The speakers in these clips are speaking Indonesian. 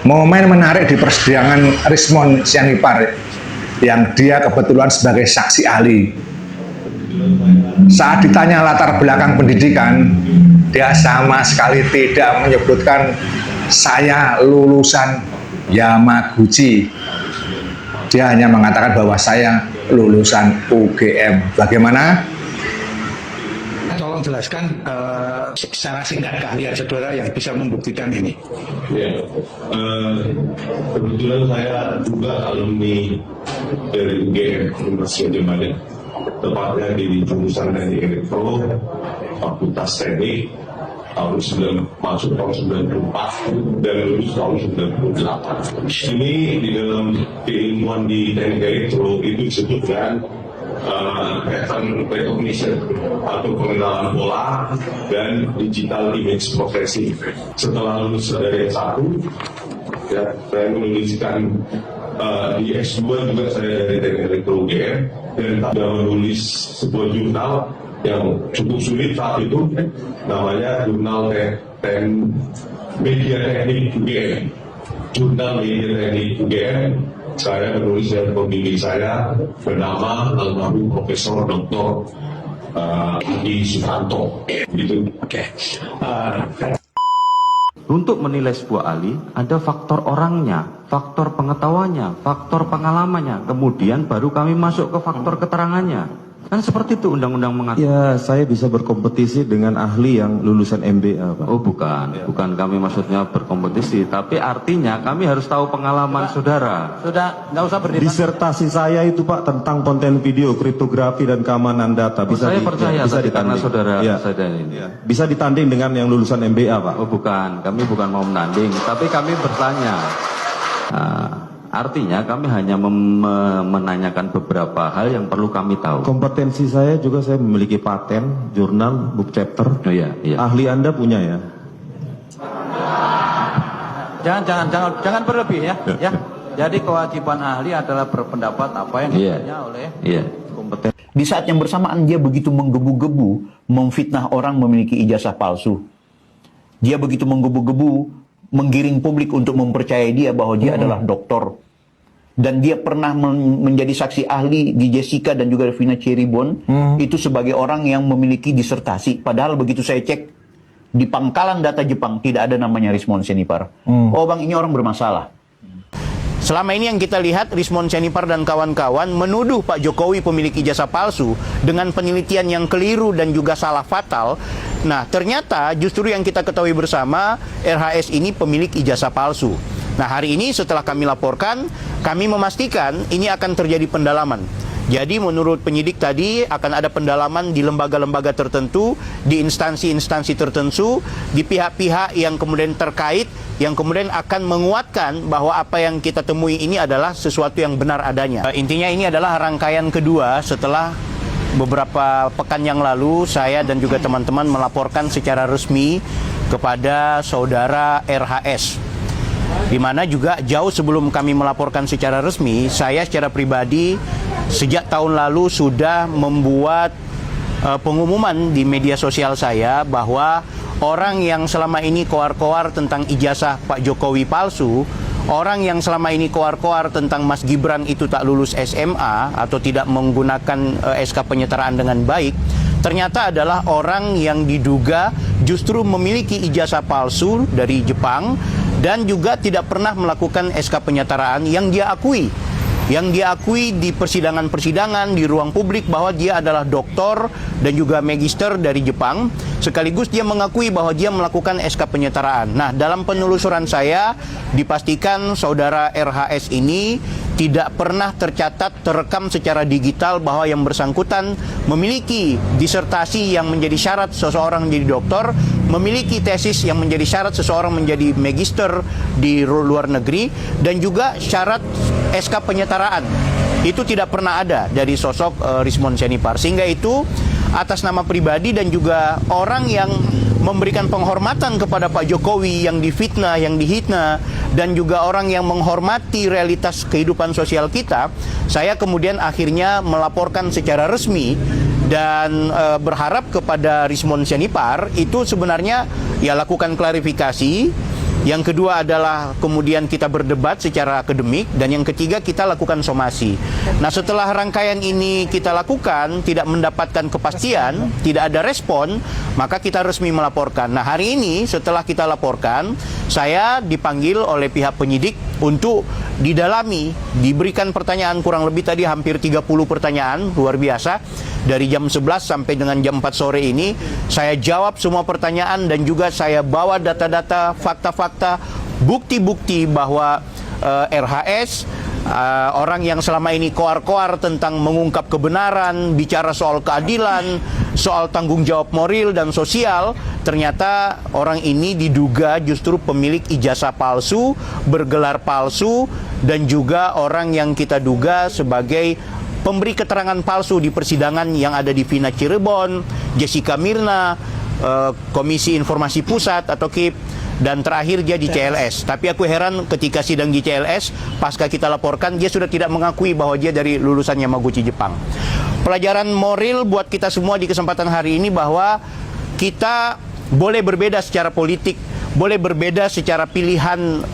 Momen menarik di persidangan Rismond Sianipar yang dia kebetulan sebagai saksi ahli. Saat ditanya latar belakang pendidikan, dia sama sekali tidak menyebutkan saya lulusan Yamaguchi. Dia hanya mengatakan bahwa saya lulusan UGM. Bagaimana? Tolong jelaskan secara singkat keahlian saudara yang bisa membuktikan ini. Ya, kebetulan saya juga alumni dari UGM Universitas Gadjah Mada, tepatnya di jurusan Teknik Elektro, Fakultas Teknik, masuk tahun 94 dan lulus tahun 98. Ini di dalam keilmuan di Teknik Elektro itu disebutkan pattern recognition atau pengenalan pola dan digital image processing. Setelah lulus dari S1, ya, saya menuliskan di S2 juga saya dari Teknik Elektro UGM dan sudah menulis sebuah jurnal yang cukup sulit saat itu, namanya Jurnal Media Teknik UGM. Jurnal Media Teknik UGM. Saya menulis dari pembimbing saya bernama almarhum Profesor Dr. Adi Sukanto. Gitu. Oke. Untuk menilai sebuah ahli, ada faktor orangnya, faktor pengetahuannya, faktor pengalamannya, kemudian baru kami masuk ke faktor keterangannya. Kan seperti itu undang-undang mengatur. Ya, saya bisa berkompetisi dengan ahli yang lulusan MBA, Pak. Oh bukan, bukan kami maksudnya berkompetisi, tapi artinya kami harus tahu pengalaman saudara. Sudah, nggak usah berdebat. Disertasi saya itu, Pak, tentang konten video, kriptografi dan keamanan data. Bisa Saya percaya bisa tadi karena ditanding. saudara Ya. saya ini. Ya. Bisa ditanding dengan yang lulusan MBA, Pak. Oh bukan, kami bukan mau menanding, tapi kami bertanya. Artinya kami hanya menanyakan beberapa hal yang perlu kami tahu. Kompetensi saya juga, saya memiliki paten, jurnal, book chapter. Oh iya, iya. Ahli Anda punya ya? Jangan berlebih ya. Ya. Jadi kewajiban ahli adalah berpendapat apa yang ditanya oleh Kompeten. Di saat yang bersamaan dia begitu menggebu-gebu memfitnah orang memiliki ijazah palsu. Dia begitu menggebu-gebu menggiring publik untuk mempercayai dia bahwa dia adalah doktor. Dan dia pernah menjadi saksi ahli di Jessica dan juga Vina Cirebon itu sebagai orang yang memiliki disertasi. Padahal begitu saya cek di pangkalan data Jepang tidak ada namanya Rismond Sianipar. Oh bang, ini orang bermasalah. Selama ini yang kita lihat Rismond Sianipar dan kawan-kawan menuduh Pak Jokowi pemilik ijazah palsu dengan penelitian yang keliru dan juga salah fatal. Nah ternyata justru yang kita ketahui bersama RHS ini pemilik ijazah palsu. Nah hari ini setelah kami laporkan, kami memastikan ini akan terjadi pendalaman. Jadi menurut penyidik tadi akan ada pendalaman di lembaga-lembaga tertentu, di instansi-instansi tertentu, di pihak-pihak yang kemudian terkait, yang kemudian akan menguatkan bahwa apa yang kita temui ini adalah sesuatu yang benar adanya. Intinya ini adalah rangkaian kedua setelah beberapa pekan yang lalu saya dan juga teman-teman melaporkan secara resmi kepada saudara RHS. Di mana juga jauh sebelum kami melaporkan secara resmi, saya secara pribadi sejak tahun lalu sudah membuat pengumuman di media sosial saya bahwa orang yang selama ini koar-koar tentang ijazah Pak Jokowi palsu, orang yang selama ini koar-koar tentang Mas Gibran itu tak lulus SMA atau tidak menggunakan SK penyetaraan dengan baik, ternyata adalah orang yang diduga justru memiliki ijazah palsu dari Jepang dan juga tidak pernah melakukan SK penyetaraan yang dia akui. Yang dia akui di persidangan-persidangan, di ruang publik bahwa dia adalah doktor dan juga magister dari Jepang. Sekaligus dia mengakui bahwa dia melakukan SK penyetaraan. Nah, dalam penelusuran saya dipastikan saudara RHS ini tidak pernah tercatat, terekam secara digital bahwa yang bersangkutan memiliki disertasi yang menjadi syarat seseorang menjadi doktor, memiliki tesis yang menjadi syarat seseorang menjadi magister di luar negeri, dan juga syarat SK penyetaraan. Itu tidak pernah ada dari sosok Rismond Sianipar. Sehingga itu atas nama pribadi dan juga orang yang memberikan penghormatan kepada Pak Jokowi yang difitnah, yang dihina, dan juga orang yang menghormati realitas kehidupan sosial kita, saya kemudian akhirnya melaporkan secara resmi dan berharap kepada Rismond Sianipar itu sebenarnya ya lakukan klarifikasi Yang kedua adalah kemudian kita berdebat secara akademik, dan yang ketiga kita lakukan somasi. Nah, setelah rangkaian ini kita lakukan, tidak mendapatkan kepastian, tidak ada respon, maka kita resmi melaporkan. Nah, hari ini setelah kita laporkan, saya dipanggil oleh pihak penyidik untuk didalami, diberikan pertanyaan kurang lebih tadi hampir 30 pertanyaan, luar biasa. Dari jam 11 sampai dengan jam 4 sore ini, saya jawab semua pertanyaan dan juga saya bawa data-data, fakta-fakta, bukti-bukti bahwa RHS, orang yang selama ini koar-koar tentang mengungkap kebenaran, bicara soal keadilan, soal tanggung jawab moral dan sosial, ternyata orang ini diduga justru pemilik ijazah palsu, bergelar palsu, dan juga orang yang kita duga sebagai pemberi keterangan palsu di persidangan yang ada di Vina Cirebon, Jessica Mirna, Komisi Informasi Pusat atau KIP, dan terakhir dia di CLS. Tapi aku heran ketika sidang di CLS, pasca kita laporkan, dia sudah tidak mengakui bahwa dia dari lulusan Yamaguchi Jepang. Pelajaran moral buat kita semua di kesempatan hari ini bahwa kita boleh berbeda secara politik, boleh berbeda secara pilihan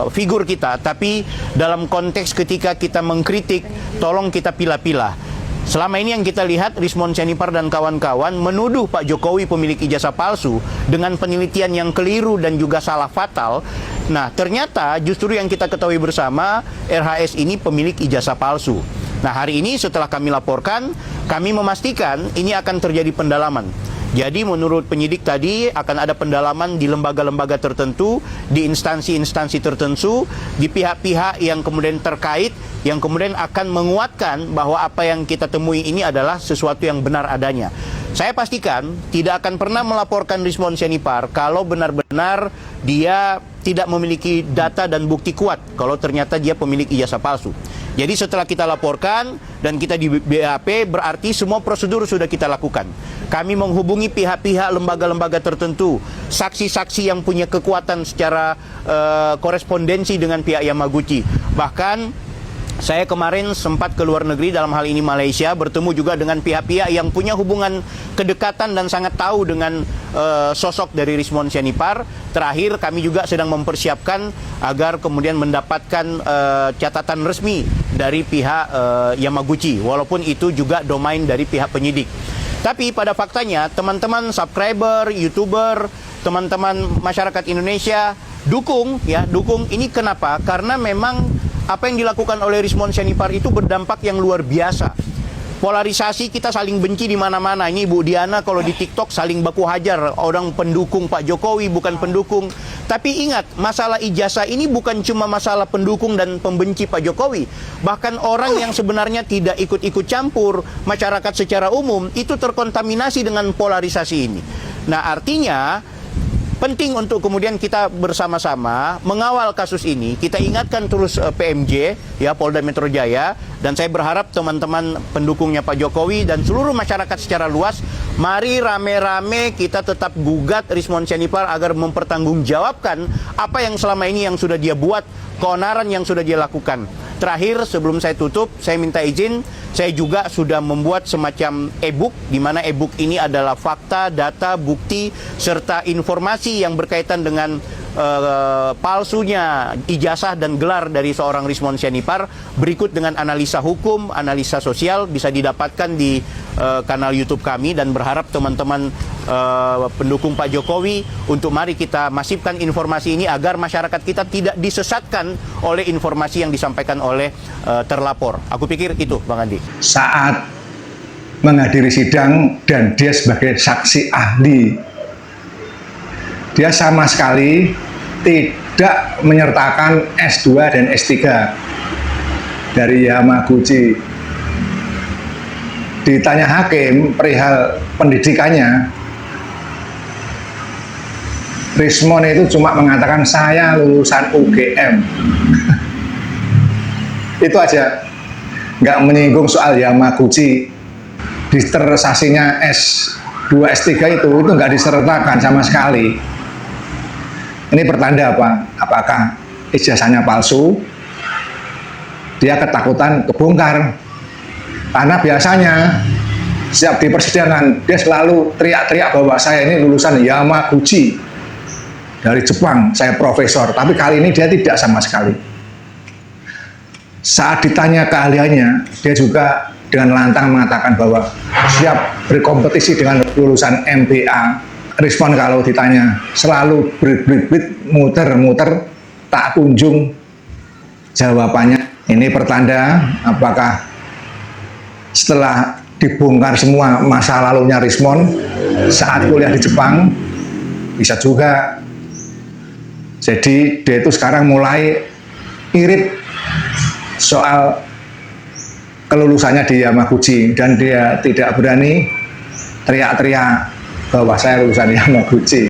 figur kita, tapi dalam konteks ketika kita mengkritik, tolong kita pilah-pilah. Selama ini yang kita lihat, Rismon Sianipar dan kawan-kawan menuduh Pak Jokowi pemilik ijazah palsu dengan penelitian yang keliru dan juga salah fatal. Nah, ternyata justru yang kita ketahui bersama, RHS ini pemilik ijazah palsu. Nah, hari ini setelah kami laporkan, kami memastikan ini akan terjadi pendalaman. Jadi menurut penyidik tadi akan ada pendalaman di lembaga-lembaga tertentu, di instansi-instansi tertentu, di pihak-pihak yang kemudian terkait, yang kemudian akan menguatkan bahwa apa yang kita temui ini adalah sesuatu yang benar adanya. Saya pastikan tidak akan pernah melaporkan Rismon Sianipar kalau benar-benar dia tidak memiliki data dan bukti kuat kalau ternyata dia pemilik ijazah palsu. Jadi setelah kita laporkan dan kita di BAP, berarti semua prosedur sudah kita lakukan. Kami menghubungi pihak-pihak lembaga-lembaga tertentu, saksi-saksi yang punya kekuatan secara korespondensi dengan pihak Yamaguchi. Bahkan saya kemarin sempat ke luar negeri, dalam hal ini Malaysia, bertemu juga dengan pihak-pihak yang punya hubungan kedekatan dan sangat tahu dengan sosok dari Rismon Sianipar. Terakhir kami juga sedang mempersiapkan agar kemudian mendapatkan catatan resmi dari pihak Yamaguchi, walaupun itu juga domain dari pihak penyidik. Tapi pada faktanya teman-teman subscriber, YouTuber, teman-teman masyarakat Indonesia dukung ini. Kenapa? Karena memang apa yang dilakukan oleh Rismon Sianipar itu berdampak yang luar biasa. Polarisasi, kita saling benci di mana-mana. Ini Bu Diana kalau di TikTok saling baku hajar, orang pendukung Pak Jokowi bukan pendukung. Tapi ingat, masalah ijazah ini bukan cuma masalah pendukung dan pembenci Pak Jokowi. Bahkan orang yang sebenarnya tidak ikut-ikut campur, masyarakat secara umum, itu terkontaminasi dengan polarisasi ini. Nah, artinya penting untuk kemudian kita bersama-sama mengawal kasus ini. Kita ingatkan terus PMJ, ya, Polda Metro Jaya, dan saya berharap teman-teman pendukungnya Pak Jokowi dan seluruh masyarakat secara luas, mari rame-rame kita tetap gugat Rismon Sianipar agar mempertanggungjawabkan apa yang selama ini yang sudah dia buat, keonaran yang sudah dia lakukan. Terakhir, sebelum saya tutup, saya minta izin, saya juga sudah membuat semacam e-book, di mana e-book ini adalah fakta, data, bukti, serta informasi yang berkaitan dengan palsunya ijazah dan gelar dari seorang Rismon Sianipar, berikut dengan analisa hukum, analisa sosial, bisa didapatkan di kanal YouTube kami, dan berharap teman-teman pendukung Pak Jokowi untuk mari kita masifkan informasi ini agar masyarakat kita tidak disesatkan oleh informasi yang disampaikan oleh terlapor. Aku pikir itu, Bang Andi. Saat menghadiri sidang dan dia sebagai saksi ahli, dia sama sekali tidak menyertakan S2 dan S3 dari Yamaguchi. Ditanya hakim perihal pendidikannya, Rismon itu cuma mengatakan saya lulusan UGM. Itu aja, nggak menyinggung soal Yamaguchi. Disertasinya S2, S3 itu nggak disertakan sama sekali. Ini pertanda apa? Apakah ijazahnya palsu? Dia ketakutan kebongkar. Karena biasanya setiap di persidangan dia selalu teriak-teriak bahwa saya ini lulusan Yamaguchi. dari Jepang, saya profesor, tapi kali ini dia tidak sama sekali. Saat ditanya keahliannya, dia juga dengan lantang mengatakan bahwa siap berkompetisi dengan lulusan MBA. Respon kalau ditanya selalu berit-berit, muter-muter, tak kunjung jawabannya. Ini pertanda apakah setelah dibongkar semua masa lalunya Rismond saat kuliah di Jepang, bisa juga. Jadi dia itu sekarang mulai irit soal kelulusannya di Yamaguchi, dan dia tidak berani teriak-teriak bahwa saya lulusan Yamaguchi.